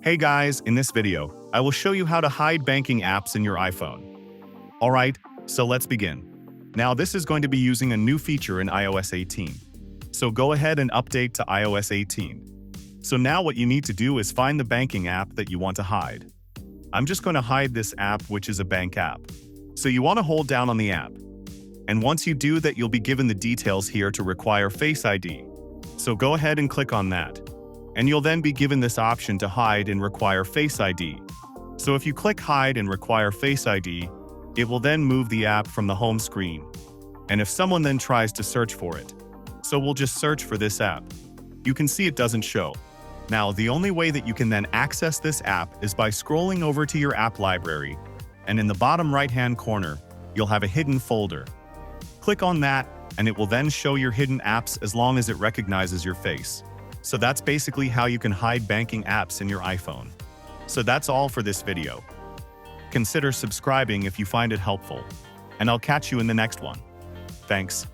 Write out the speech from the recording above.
Hey guys, in this video, I will show you how to hide banking apps in your iPhone. Alright, so let's begin. Now this is going to be using a new feature in iOS 18. So go ahead and update to iOS 18. So now what you need to do is find the banking app that you want to hide. I'm just going to hide this app, which is a bank app. So you want to hold down on the app. And once you do that, you'll be given the details here to require Face ID. So go ahead and click on that. And you'll then be given this option to hide and require Face ID. So if you click Hide and require Face ID, it will then move the app from the home screen. And if someone then tries to search for it, so we'll just search for this app. You can see it doesn't show. Now, the only way that you can then access this app is by scrolling over to your app library, and in the bottom right-hand corner, you'll have a hidden folder. Click on that, and it will then show your hidden apps as long as it recognizes your face. So that's basically how you can hide banking apps in your iPhone. So that's all for this video. Consider subscribing if you find it helpful, and I'll catch you in the next one. Thanks.